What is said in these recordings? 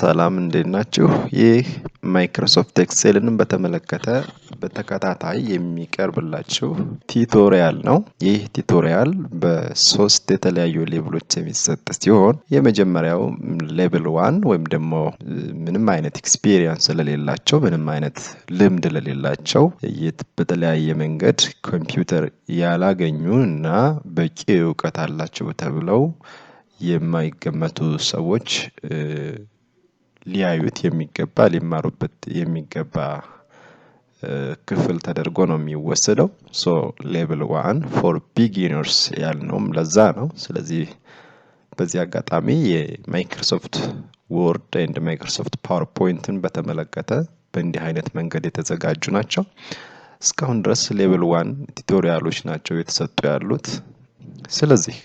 ሰላም እንዴት ናችሁ? ይህ ማይክሮሶፍት ኤክሴልን በተመለከተ በተከታታይ የሚቀርብላችሁ ቲዩቶሪያል ነው። ይህ ቲዩቶሪያል በሶስት የተለያዩ ሌቭሎች የሚሰጥ ሲሆን የመጀመሪያው ሌቭል 1 ወይም ደግሞ ምንም አይነት ኤክስፒሪየንስ ለሌላቸው ምንም አይነት ልምድ ለሌላቸው በተለያየ መንገድ ኮምፒውተር ያላገኙ እና በቂ እውቀት አላቸው ተብለው የማይገመቱ ሰዎች ሊያዩት የሚገባ ሊማሩበት የሚገባ ክፍል ተደርጎ ነው የሚወሰደው። ሶ ሌቭል 1 ፎር ቢጊነርስ ያልነውም ለዛ ነው። ስለዚህ በዚህ አጋጣሚ የማይክሮሶፍት ወርድ ኤንድ ማይክሮሶፍት ፓወርፖይንትን በተመለከተ በእንዲህ አይነት መንገድ የተዘጋጁ ናቸው። እስካሁን ድረስ ሌቭል 1 ቱቶሪያሎች ናቸው የተሰጡ ያሉት። ስለዚህ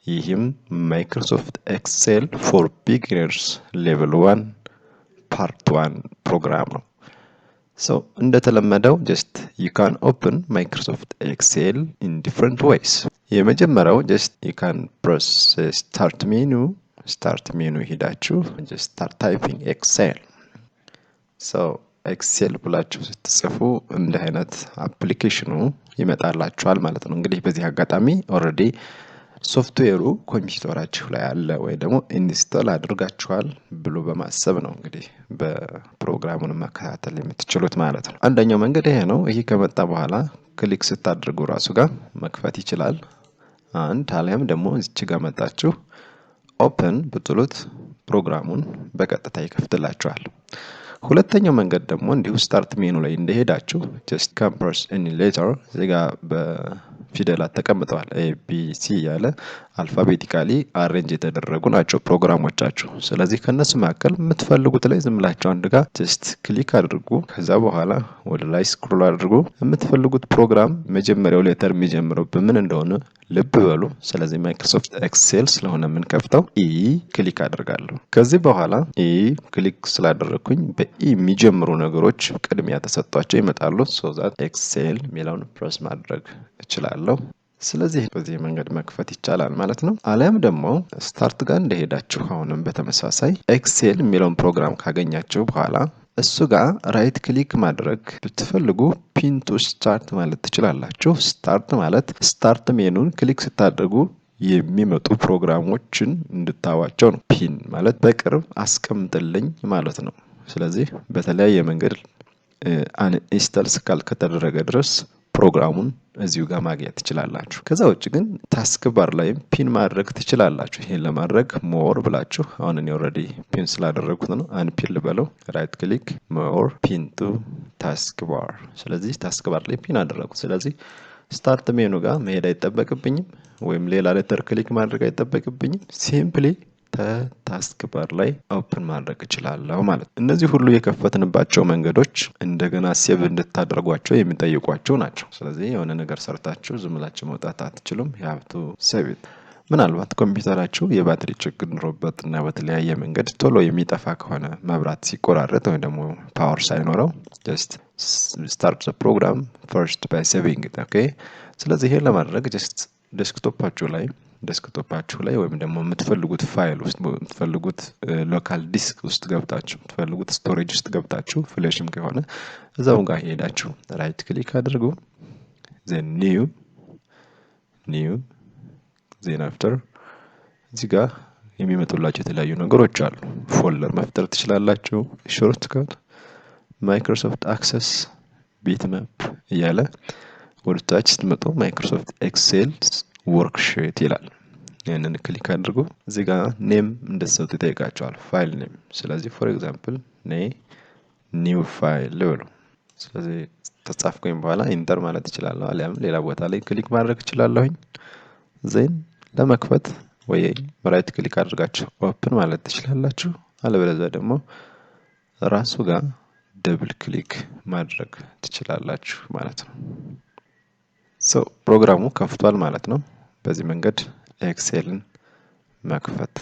ይህም ማይክሮሶፍት ኤክሴል ፎር ቢጊነርስ ሌቭል 1 ፓርት 1 ፕሮግራም ነው። ሶ እንደተለመደው ጀስት you can open Microsoft Excel in different ways. የመጀመሪያው ጀስት you can press start menu ሄዳችሁ just start typing Excel. So ኤክሴል ብላችሁ ስትጽፉ እንደ አይነት አፕሊኬሽኑ ይመጣላችኋል ማለት ነው። እንግዲህ በዚህ አጋጣሚ ኦሬዲ ሶፍትዌሩ ኮምፒውተራችሁ ላይ አለ ወይ ደግሞ ኢንስቶል አድርጋችኋል ብሎ በማሰብ ነው እንግዲህ በፕሮግራሙን መከታተል የምትችሉት ማለት ነው። አንደኛው መንገድ ይሄ ነው። ይሄ ከመጣ በኋላ ክሊክ ስታደርጉ ራሱ ጋር መክፈት ይችላል። አሊያም ደግሞ እዚች ጋር መጣችሁ ኦፕን ብትሉት ፕሮግራሙን በቀጥታ ይከፍትላችኋል። ሁለተኛው መንገድ ደግሞ እንዲሁ ስታርት ሜኑ ላይ እንደሄዳችሁ just compress any letter እዚህ ጋር በፊደላት ተቀምጠዋል A B C ያለ አልፋቤቲካሊ አሬንጅ የተደረጉ ናቸው ፕሮግራሞቻችሁ። ስለዚህ ከነሱ መካከል የምትፈልጉት ላይ ዝም ብላችሁ አንድ ጋር just ክሊክ አድርጉ። ከዛ በኋላ ወደ ላይ ስክሮል አድርጉ። የምትፈልጉት ፕሮግራም መጀመሪያው ሌተር የሚጀምረው በምን እንደሆነ ልብ በሉ። ስለዚህ ማይክሮሶፍት ኤክሴል ስለሆነ የምንከፍተው ኢ ክሊክ አድርጋለሁ። ከዚህ በኋላ ኢ ክሊክ ስላደረኩኝ በኢ የሚጀምሩ ነገሮች ቅድሚያ ተሰጥቷቸው ይመጣሉ። ሶ ዛት ኤክሴል የሚለውን ፕሬስ ማድረግ እችላለሁ። ስለዚህ በዚህ መንገድ መክፈት ይቻላል ማለት ነው። አሊያም ደግሞ ስታርት ጋር እንደሄዳችሁ አሁንም በተመሳሳይ ኤክሴል የሚለውን ፕሮግራም ካገኛችሁ በኋላ እሱ ጋር ራይት ክሊክ ማድረግ ብትፈልጉ ፒን ቱ ስታርት ማለት ትችላላችሁ። ስታርት ማለት ስታርት ሜኑን ክሊክ ስታደርጉ የሚመጡ ፕሮግራሞችን እንድታዋቸው ነው። ፒን ማለት በቅርብ አስቀምጥልኝ ማለት ነው። ስለዚህ በተለያየ መንገድ አንኢንስታል ካልተደረገ ድረስ ፕሮግራሙን እዚሁ ጋር ማግኘት ትችላላችሁ። ከዛ ውጭ ግን ታስክ ባር ላይም ፒን ማድረግ ትችላላችሁ። ይሄን ለማድረግ ሞር ብላችሁ አሁን እኔ ኦሬዲ ፒን ስላደረኩት ነው አንፒን ልበለው። ራይት ክሊክ ሞር ፒን ቱ ታስክ ባር። ስለዚህ ታስክ ባር ላይ ፒን አደረኩት። ስለዚህ ስታርት ሜኑ ጋር መሄድ አይጠበቅብኝም ወይም ሌላ ሌተር ክሊክ ማድረግ አይጠበቅብኝም። ሲምፕሊ ታስክ ባር ላይ ኦፕን ማድረግ እችላለሁ ማለት ነው። እነዚህ ሁሉ የከፈትንባቸው መንገዶች እንደገና ሴቭ እንድታደርጓቸው የሚጠይቋቸው ናቸው። ስለዚህ የሆነ ነገር ሰርታችሁ ዝም ብላችሁ መውጣት አትችሉም። you have to save it። ምናልባት ኮምፒውተራችሁ የባትሪ ችግር ኖሮበት እና በተለያየ መንገድ ቶሎ የሚጠፋ ከሆነ መብራት ሲቆራረጥ ወይ ደግሞ ፓወር ሳይኖረው just start the program first by saving it. okay ስለዚህ ይሄን ለማድረግ just ዴስክቶፓችሁ ላይ ወይም ደግሞ የምትፈልጉት ፋይል ውስጥ የምትፈልጉት ሎካል ዲስክ ውስጥ ገብታችሁ የምትፈልጉት ስቶሬጅ ውስጥ ገብታችሁ ፍሌሽም ከሆነ እዛው ጋር ሄዳችሁ ራይት ክሊክ አድርጉ። then new then after እዚህ ጋር የሚመጡላችሁ የተለያዩ ነገሮች አሉ። ፎልደር መፍጠር ትችላላችሁ። ሾርትከት ማይክሮሶፍት አክሰስ ቢትማፕ እያለ ወደ ታች ስትመጡ ማይክሮሶፍት ኤክሴል ወርክሺት ይላል። ያንን ክሊክ አድርጉ። እዚህ ጋር ኔም እንደሰጡ ይጠይቃችኋል። ፋይል ኔም። ስለዚህ ፎር ኤግዛምፕል ኒው ፋይል ልበሉ። ስለዚህ ተጻፍኩኝ በኋላ ኢንተር ማለት እችላለሁ። አሊያም ሌላ ቦታ ላይ ክሊክ ማድረግ እችላለሁኝ። ዜን ለመክፈት ወይ ራይት ክሊክ አድርጋችሁ ኦፕን ማለት ትችላላችሁ። አለበለዚያ ደግሞ ራሱ ጋር ደብል ክሊክ ማድረግ ትችላላችሁ ማለት ነው። ሶ ፕሮግራሙ ከፍቷል ማለት ነው። በዚህ መንገድ ኤክሴልን መክፈት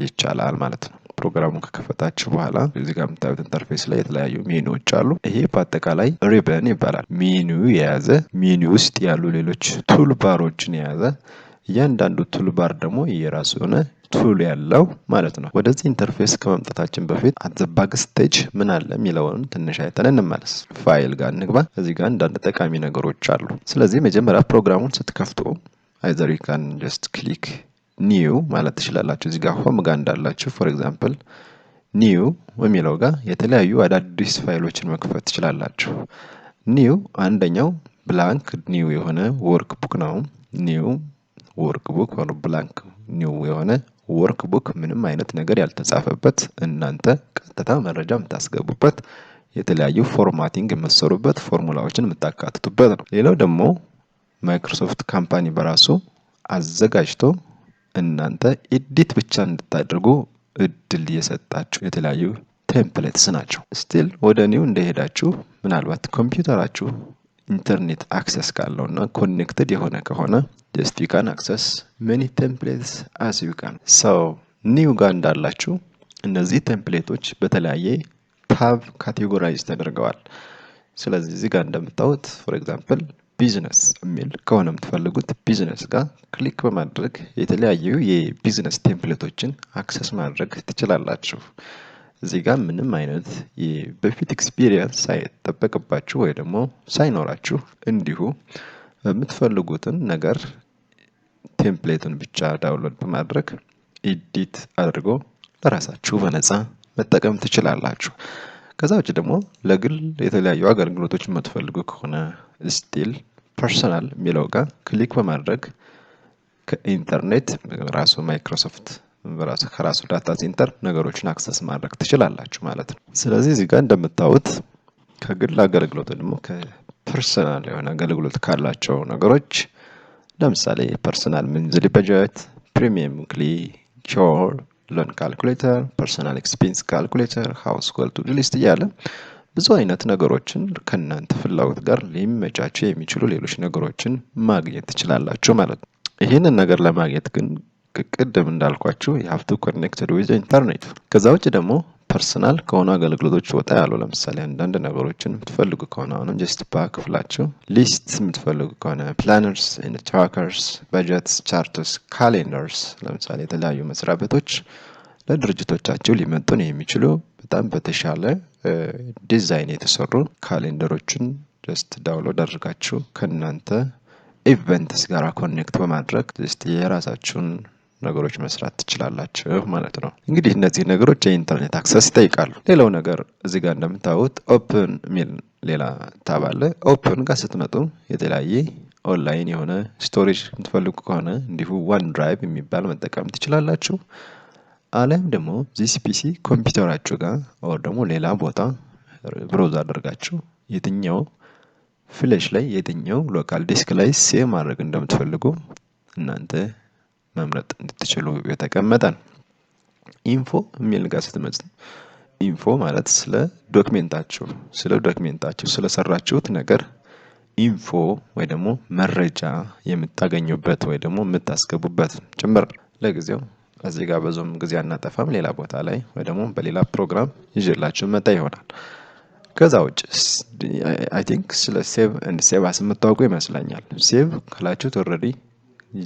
ይቻላል ማለት ነው። ፕሮግራሙን ከከፈታችሁ በኋላ እዚህ ጋር የምታዩት ኢንተርፌስ ላይ የተለያዩ ሜኑዎች አሉ። ይሄ በአጠቃላይ ሪበን ይባላል። ሜኑ የያዘ ሜኑ ውስጥ ያሉ ሌሎች ቱል ባሮችን የያዘ እያንዳንዱ ቱል ባር ደግሞ የራሱ የሆነ ቱል ያለው ማለት ነው። ወደዚህ ኢንተርፌስ ከመምጣታችን በፊት at the backstage ምን አለ የሚለውን ትንሽ አይተን እንመለስ። ፋይል ጋር እንግባ። እዚህ ጋር አንዳንድ ጠቃሚ ነገሮች አሉ። ስለዚህ መጀመሪያ ፕሮግራሙን ስትከፍቱ either you can just click new ማለት ትችላላችሁ። እዚህ ጋር ሆም ጋር እንዳላችሁ for example new የሚለው ጋር የተለያዩ አዳዲስ ፋይሎችን መክፈት ትችላላችሁ። new አንደኛው ብላንክ ኒው የሆነ ወርክ ቡክ ነው። ኒው ወርክ ቡክ or blank new የሆነ ወርክ ቡክ ምንም አይነት ነገር ያልተጻፈበት እናንተ ቀጥታ መረጃ የምታስገቡበት የተለያዩ ፎርማቲንግ የምትሰሩበት ፎርሙላዎችን የምታካትቱበት ነው። ሌላው ደግሞ ማይክሮሶፍት ካምፓኒ በራሱ አዘጋጅቶ እናንተ ኤዲት ብቻ እንድታደርጉ እድል የሰጣችሁ የተለያዩ ቴምፕሌትስ ናቸው። ስቲል ወደ ኒው እንደሄዳችሁ ምናልባት ኮምፒውተራችሁ ኢንተርኔት አክሰስ ካለውና ኮኔክትድ የሆነ ከሆነ just you can access many templates as you can. so new ጋር እንዳላችሁ እነዚህ ቴምፕሌቶች በተለያየ ታብ ካቴጎራይዝ ተደርገዋል። ስለዚህ እዚህ ጋር እንደምታዩት for example ቢዝነስ የሚል ከሆነ የምትፈልጉት ቢዝነስ ጋር ክሊክ በማድረግ የተለያዩ የቢዝነስ ቴምፕሌቶችን አክሰስ ማድረግ ትችላላችሁ። እዚህ ጋር ምንም አይነት በፊት ኤክስፒሪየንስ ሳይጠበቅባችሁ ወይ ደግሞ ሳይኖራችሁ እንዲሁ የምትፈልጉትን ነገር ቴምፕሌቱን ብቻ ዳውንሎድ በማድረግ ኤዲት አድርጎ ለራሳችሁ በነፃ መጠቀም ትችላላችሁ። ከዛ ውጭ ደግሞ ለግል የተለያዩ አገልግሎቶች የምትፈልጉ ከሆነ ስቲል ፐርሰናል የሚለው ጋር ክሊክ በማድረግ ከኢንተርኔት ራሱ ማይክሮሶፍት ከራሱ ዳታ ሴንተር ነገሮችን አክሰስ ማድረግ ትችላላችሁ ማለት ነው። ስለዚህ እዚህ ጋር እንደምታዩት ከግል አገልግሎት ደግሞ ከፐርሰናል የሆነ አገልግሎት ካላቸው ነገሮች ለምሳሌ ፐርሰናል መንዝሊ በጀት፣ ፕሪሚየም ዊክሊ ቾር፣ ሎን ካልኩሌተር፣ ፐርሰናል ኤክስፔንስ ካልኩሌተር፣ ሃውስሆልድ ቱ ዱ ሊስት እያለ ብዙ አይነት ነገሮችን ከእናንተ ፍላጎት ጋር ሊመቻቸው የሚችሉ ሌሎች ነገሮችን ማግኘት ትችላላችሁ ማለት ነው። ይህንን ነገር ለማግኘት ግን ቅድም እንዳልኳችሁ you have to connected with the internet። ከዛ ውጭ ደግሞ ፐርሰናል ከሆነ አገልግሎቶች ወጣ ያለው ለምሳሌ አንዳንድ ነገሮችን የምትፈልጉ ከሆነ አሁን ጀስት ባክፍላችሁ ሊስት የምትፈልጉ ከሆነ ፕላነርስ ኤንድ ትራከርስ፣ በጀትስ፣ ቻርትስ፣ ካሌንደርስ ለምሳሌ የተለያዩ መስሪያ ቤቶች ለድርጅቶቻቸው ሊመጡን የሚችሉ በጣም በተሻለ ዲዛይን የተሰሩ ካሌንደሮችን ጀስት ዳውንሎድ አድርጋችሁ ከናንተ ኢቨንትስ ጋር ኮኔክት በማድረግ ጀስት የራሳችሁን ነገሮች መስራት ትችላላችሁ ማለት ነው። እንግዲህ እነዚህ ነገሮች የኢንተርኔት አክሰስ ይጠይቃሉ። ሌላው ነገር እዚህ ጋር እንደምታዩት ኦፕን ሚል ሌላ ታብ አለ። ኦፕን ጋር ስትመጡ የተለያየ ኦንላይን የሆነ ስቶሬጅ የምትፈልጉ ከሆነ እንዲሁ ዋን ድራይቭ የሚባል መጠቀም ትችላላችሁ። አለም ደግሞ ዚስ ፒሲ ኮምፒውተራችሁ ጋር or ደግሞ ሌላ ቦታ ብሮዝ አድርጋችሁ የትኛው ፍሌሽ ላይ የትኛው ሎካል ዲስክ ላይ ሴቭ ማድረግ እንደምትፈልጉ እናንተ መምረጥ እንድትችሉ የተቀመጠ ነው። ኢንፎ የሚል ጋር ስትመጡ ኢንፎ ማለት ስለ ዶክሜንታችሁ ስለሰራችሁት ነገር ኢንፎ ወይ ደግሞ መረጃ የምታገኙበት ወይ ደግሞ የምታስገቡበት ጭምር። ለጊዜው እዚህ ጋር ብዙም ጊዜ አናጠፋም። ሌላ ቦታ ላይ ወይ ደግሞ በሌላ ፕሮግራም ይዤላችሁ መጣ ይሆናል። ከዛ ውጭ አይ ቲንክ ስለ ሴቭ ኤንድ ሴቭ አስ የምታውቁ ይመስለኛል። ሴቭ ካላችሁት ኦልሬዲ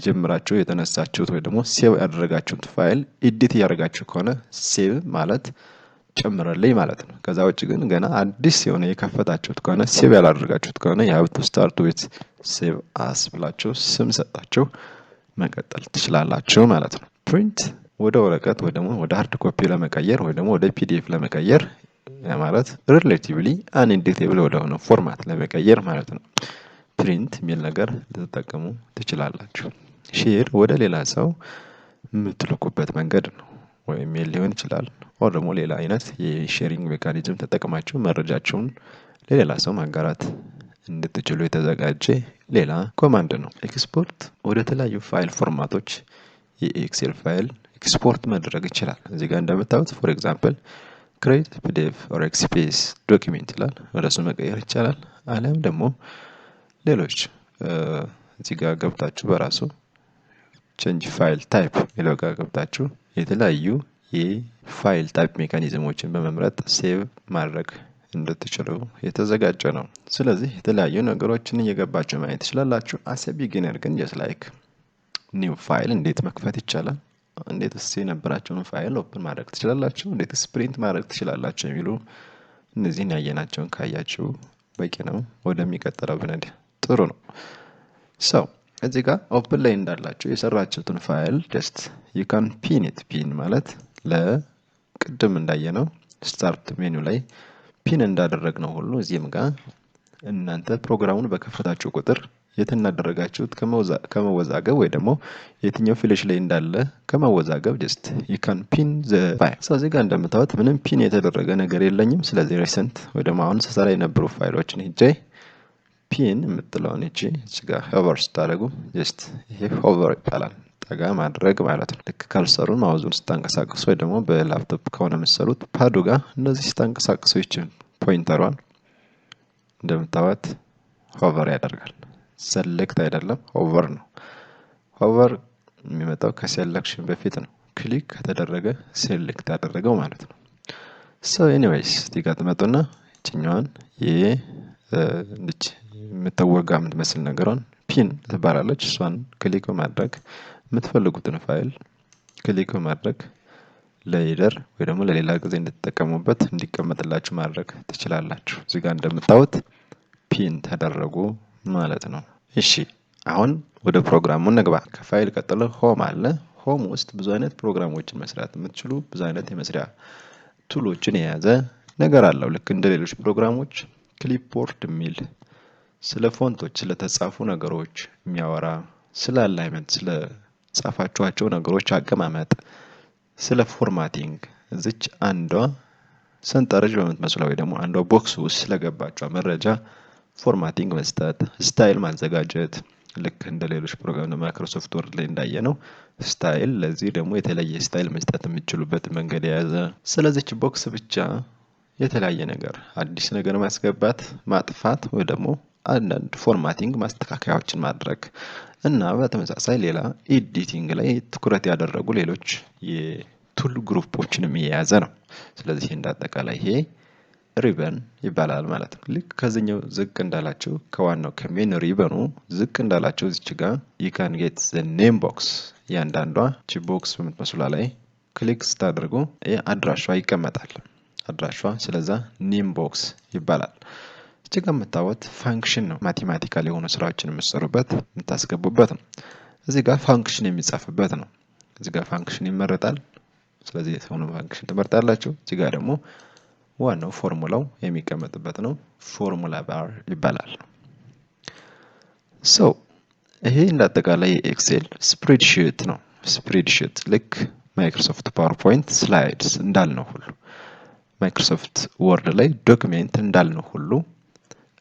ጀምራችሁ የተነሳችሁት ወይ ደግሞ ሴቭ ያደረጋችሁት ፋይል ኤዲት ያደርጋችሁ ከሆነ ሴቭ ማለት ጨምረልኝ ማለት ነው። ከዛ ውጭ ግን ገና አዲስ የሆነ የከፈታችሁት ከሆነ ሴቭ ያላደረጋችሁት ከሆነ you have to start with save as ብላችሁ ስም ሰጣችሁ መቀጠል ትችላላችሁ ማለት ነው። ፕሪንት ወደ ወረቀት ወይ ደግሞ ወደ ሃርድ ኮፒ ለመቀየር ወይ ደግሞ ወደ ፒዲኤፍ ለመቀየር ማለት ሪሌቲቭሊ አንኤዲቴብል ወደ ሆነ ፎርማት ለመቀየር ማለት ነው። ፕሪንት የሚል ነገር ልትጠቀሙ ትችላላችሁ። ሼር ወደ ሌላ ሰው የምትልኩበት መንገድ ነው። ወይ ሜል ሊሆን ይችላል or ደግሞ ሌላ አይነት የሼሪንግ ሜካኒዝም ተጠቅማችሁ መረጃችሁን ለሌላ ሰው ማጋራት እንድትችሉ የተዘጋጀ ሌላ ኮማንድ ነው። ኤክስፖርት ወደ ተለያዩ ፋይል ፎርማቶች የኤክሴል ፋይል ኤክስፖርት ማድረግ ይችላል። እዚህ ጋር እንደምታዩት for example create pdf or xps document ይላል። ወደሱ መቀየር ይቻላል። አለም ደግሞ ሌሎች እዚህ ጋር ገብታችሁ በራሱ change file type ይለው ጋር ገብታችሁ የተለያዩ የፋይል ታይፕ ሜካኒዝሞችን በመምረጥ ሴቭ ማድረግ እንድትችሉ የተዘጋጀ ነው። ስለዚህ የተለያዩ ነገሮችን እየገባችሁ ማየት ትችላላችሁ። as a beginner ግን just like new file እንዴት መክፈት ይቻላል እንዴትስ የነበራቸውን ፋይል ኦፕን ማድረግ ትችላላችሁ፣ እንዴትስ ፕሪንት ማድረግ ትችላላችሁ የሚሉ እነዚህን ያየናቸውን ካያችሁ በቂ ነው። ወደሚቀጥለው ብንሄድ ጥሩ ነው። ሶ እዚህ ጋር ኦፕን ላይ እንዳላችሁ የሰራችሁትን ፋይል ጀስት ዩ ካን ፒን ኢት። ፒን ማለት ለቅድም እንዳየነው ስታርት ሜኑ ላይ ፒን እንዳደረግነው ሁሉ እዚህም ጋር እናንተ ፕሮግራሙን በከፈታችሁ ቁጥር የት እናደረጋችሁት ከመወዛገብ ወይ ደግሞ የትኛው ፍሌሽ ላይ እንዳለ ከመወዛገብ ጀስት you can pin the file። ስለዚህ ጋር እንደምታዩት ምንም ፒን የተደረገ ነገር የለኝም። ስለዚህ ሪሰንት ወይ ደግሞ አሁን ስሰራ የነበሩ ፋይሎችን ሄጄ ፒን የምትለውን እዚህ ጋር ሆቨር ስታደርጉ ጀስት ይሄ ሆቨር ይባላል፣ ጠጋ ማድረግ ማለት ነው። ልክ ካልሰሩን ማውዙን ስታንቀሳቅሱ ወይ ደግሞ በላፕቶፕ ከሆነ የምትሰሩት ፓዱ ጋር እነዚህ ስታንቀሳቅሱ ይችን ፖይንተሯን እንደምታዩት ሆቨር ያደርጋል። ሰሌክት አይደለም ሆቨር ነው። ሆቨር የሚመጣው ከሴሌክሽን በፊት ነው። ክሊክ ከተደረገ ሴሌክት ያደረገው ማለት ነው። ሶ ኤኒዌይስ እዚህ ጋር ትመጡና እችኛዋን ልጅ የምትወጋ የምትመስል ነገሯን ፒን ትባላለች። እሷን ክሊክ በማድረግ የምትፈልጉትን ፋይል ክሊክ በማድረግ ለይደር ወይ ደግሞ ለሌላ ጊዜ እንድትጠቀሙበት እንዲቀመጥላችሁ ማድረግ ትችላላችሁ። እዚህ ጋር እንደምታዩት ፒን ተደረጉ ማለት ነው። እሺ አሁን ወደ ፕሮግራሙ እንግባ። ከፋይል ቀጥሎ ሆም አለ። ሆም ውስጥ ብዙ አይነት ፕሮግራሞችን መስራት የምትችሉ ብዙ አይነት የመስሪያ ቱሎችን የያዘ ነገር አለው። ልክ እንደ ሌሎች ፕሮግራሞች ክሊፕቦርድ የሚል ስለ ፎንቶች ስለተጻፉ ነገሮች የሚያወራ፣ ስለ አላይመንት ስለ ጻፋችኋቸው ነገሮች አቀማመጥ፣ ስለ ፎርማቲንግ እዚች አንዷ ሰንጠረዥ በምትመስለው ወይ ደግሞ አንዷ ቦክስ ውስጥ ስለገባችው መረጃ ፎርማቲንግ መስጠት፣ ስታይል ማዘጋጀት ልክ እንደ ሌሎች ፕሮግራም ማይክሮሶፍት ወርድ ላይ እንዳየነው ስታይል፣ ለዚህ ደግሞ የተለየ ስታይል መስጠት የምትችሉበት መንገድ የያዘ። ስለዚህች ቦክስ ብቻ የተለያየ ነገር አዲስ ነገር ማስገባት፣ ማጥፋት ወይ ደግሞ አንዳንድ ፎርማቲንግ ማስተካከያዎችን ማድረግ እና በተመሳሳይ ሌላ ኤዲቲንግ ላይ ትኩረት ያደረጉ ሌሎች የቱል ግሩፖችንም የያዘ ነው። ስለዚህ እንዳጠቃላይ ይሄ ሪበን ይባላል ማለት ነው። ልክ ከዚህኛው ዝቅ እንዳላችሁ ከዋናው ከሜን ሪበኑ ዝቅ እንዳላችሁ እዚች ጋር you can get the name box ያንዳንዷ እቺ ቦክስ በምትመስሏ ላይ ክሊክ ስታደርጉ አድራሿ ይቀመጣል። አድራሿ ስለዛ ኔም ቦክስ ይባላል። እቺ ጋር የምታዩት ፋንክሽን ነው። ማቴማቲካል የሆኑ ስራዎችን የምትሰሩበት የምታስገቡበት ነው። እዚህ ጋር ፋንክሽን የሚጻፍበት ነው። እዚህ ጋር ፋንክሽን ይመረጣል። ስለዚህ የሆነ ፋንክሽን ትመርጣላችሁ። እዚህ ጋር ደግሞ ዋናው ፎርሙላው የሚቀመጥበት ነው። ፎርሙላ ባር ይባላል። ሶ ይሄ እንዳጠቃላይ ኤክሴል ስፕሬድሺት ነው። ስፕሬድሺት ልክ ማይክሮሶፍት ፓወርፖይንት ስላይድስ እንዳልነው ሁሉ ማይክሮሶፍት ወርድ ላይ ዶክሜንት እንዳልነው ሁሉ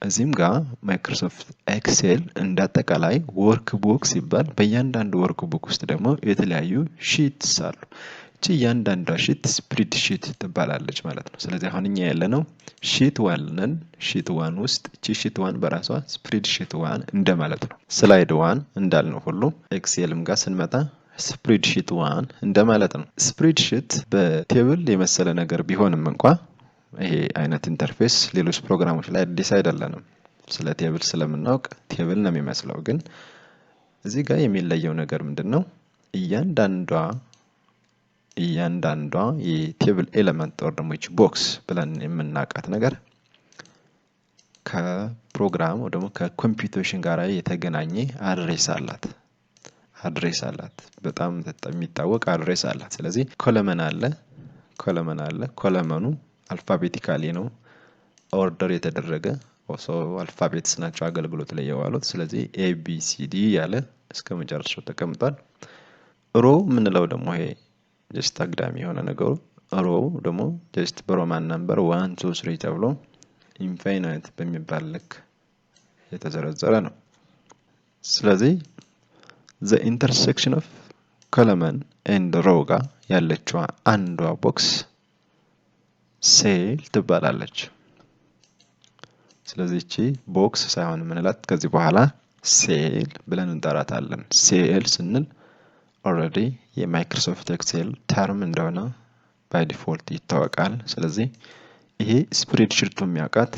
እዚህም ጋር ማይክሮሶፍት ኤክሴል እንዳጠቃላይ ወርክ ቡክ ሲባል በእያንዳንዱ ወርክ ቡክ ውስጥ ደግሞ የተለያዩ ሺትስ አሉ። እቺ እያንዳንዷ ሺት ስፕሪድ ሺት ትባላለች ማለት ነው። ስለዚህ አሁን እኛ ያለነው ሺት 1 ነን። ሺት 1 ውስጥ እቺ ሺት 1 በራሷ ስፕሪድ ሺት 1 እንደማለት ነው። ስላይድ 1 እንዳልነው ሁሉ ኤክሴልም ጋር ስንመጣ ስፕሪድ ሺት 1 እንደማለት ነው። ስፕሪድ ሺት በቴብል የመሰለ ነገር ቢሆንም እንኳን ይሄ አይነት ኢንተርፌስ ሌሎች ፕሮግራሞች ላይ አዲስ አይደለንም። ስለ ቴብል ስለምናውቅ ቴብል ነው የሚመስለው። ግን እዚህ ጋር የሚለየው ነገር ምንድነው? እያንዳንዷ የቴብል ኤሌመንት ወር ደግሞ እቺ ቦክስ ብለን የምናውቃት ነገር ከፕሮግራም ወይ ደግሞ ከኮምፒውቴሽን ጋር የተገናኘ አድሬስ አላት። በጣም የሚታወቅ አድሬስ አላት። ስለዚህ ኮለመን አለ። ኮለመኑ አልፋቤቲካሊ ነው ኦርደር የተደረገ አልፋቤትስ ናቸው አገልግሎት ላይ የዋሉት። ስለዚህ ABCD ያለ እስከ መጨረሻው ተቀምጧል። ሮ ምንለው ደግሞ ይሄ ጀስት አግዳሚ የሆነ ነገሩ ሮ ደግሞ ጀስት በሮማን ነምበር 1 2 3 ተብሎ ኢንፋይናይት በሚባል ልክ የተዘረዘረ ነው። ስለዚህ the intersection of column and row ጋር ያለችው አንዷ ቦክስ ሴል ትባላለች። ስለዚህ እቺ ቦክስ ሳይሆን ምንላት ከዚህ በኋላ ሴል ብለን እንጠራታለን። ሴል ስንል ኦሬዲ የማይክሮሶፍት ኤክሴል ተርም እንደሆነ ባይ ዲፎልት ይታወቃል። ስለዚህ ይሄ ስፕሬድሺት የሚያውቃት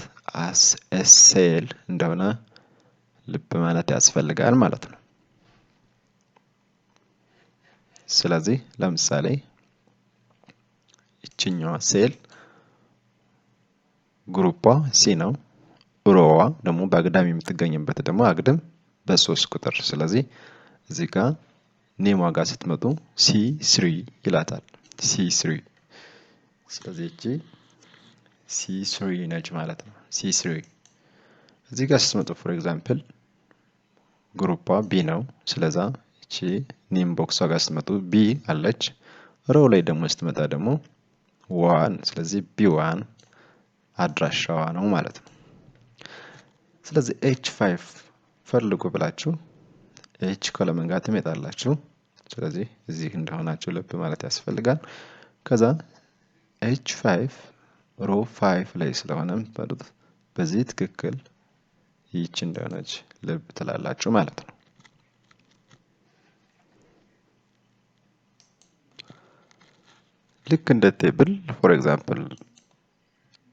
as a cell እንደሆነ ልብ ማለት ያስፈልጋል ማለት ነው። ስለዚህ ለምሳሌ እቺኛዋ ሴል ግሩፓ ሲ ነው ሮዋ ደግሞ በአግዳሚ የምትገኝበት ደግሞ አግድም በ3 ቁጥር ስለዚህ እዚህ ጋር ኔም ዋጋ ስትመጡ C3 ይላታል C3 ስለዚህ እቺ C3 ነች ማለት ነው C3 እዚህ ጋር ስትመጡ for example ግሩፓ B ነው ስለዛ እቺ ኔም ቦክስ ዋጋ ስትመጡ B አለች ሮው ላይ ደግሞ ስትመጣ ደግሞ 1 ስለዚህ B1 አድራሻዋ ነው ማለት ነው ስለዚህ H5 ፈልጉ ብላችሁ H ኮለመን ጋር ትመጣላችሁ ስለዚህ እዚህ እንደሆናችሁ ልብ ማለት ያስፈልጋል ከዛ H5 ሮ 5 ላይ ስለሆነ የምትመጡት በዚህ ትክክል ይህች እንደሆነች ልብ ትላላችሁ ማለት ነው ልክ እንደ ቴብል for example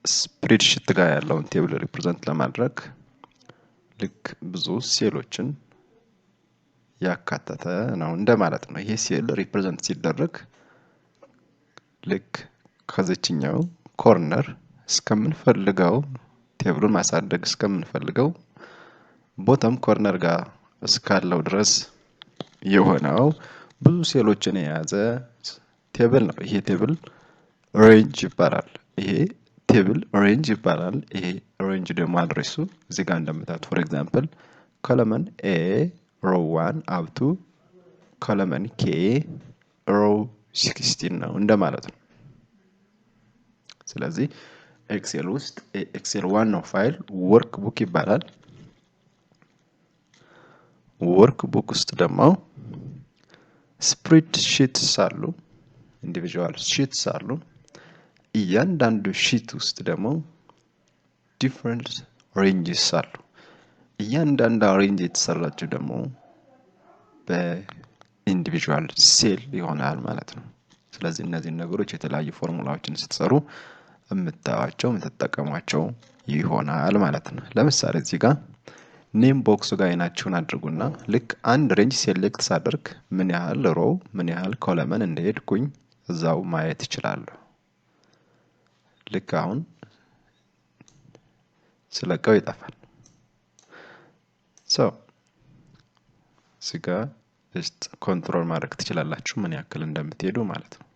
ስፕሬድሺት ጋር ያለውን ቴብል ሪፕሬዘንት ለማድረግ ልክ ብዙ ሴሎችን ያካተተ ነው እንደማለት ነው ይሄ ሴል ሪፕሬዘንት ሲደረግ ልክ ከዚህኛው ኮርነር እስከምንፈልገው ቴብሉን ማሳደግ እስከምንፈልገው ቦተም ኮርነር ጋር እስካለው ድረስ የሆነው ብዙ ሴሎችን የያዘ ቴብል ነው ይሄ ቴብል ሬንጅ ይባላል ይሄ ቴብል ሬንጅ ይባላል ይሄ ሬንጅ ደግሞ አድሬሱ እዚህ ጋር እንደምታዩት for example column A row 1 up to column K row 16 ነው እንደማለት ነው ስለዚህ ኤክሴል ውስጥ ኤክሴል ዋናው ፋይል ወርክ ቡክ ይባላል ወርክ ቡክ ውስጥ ደግሞ ስፕሬድ ሺትስ አሉ ኢንዲቪጁዋል ሺትስ አሉ እያንዳንዱ ሺት ውስጥ ደግሞ ዲፈረንት ሬንጅስ አሉ እያንዳንዱ ሬንጅ የተሰራችው ደግሞ በኢንዲቪጁዋል ሴል ይሆናል ማለት ነው ስለዚህ እነዚህ ነገሮች የተለያዩ ፎርሙላዎችን ስትሰሩ የምታዋቸው የምትጠቀሟቸው ይሆናል ማለት ነው ለምሳሌ እዚህ ጋር ኔም ቦክስ ጋር አይናችሁን አድርጉና ልክ አንድ ሬንጅ ሴሌክት ሳደርግ ምን ያህል ሮ ምን ያህል ኮለመን እንደሄድኩኝ እዛው ማየት ይችላል ልክ አሁን ስለቀው ይጣፋል እዚህ ጋር ኮንትሮል ማድረግ ትችላላችሁ ምን ያክል እንደምትሄዱ ማለት ነው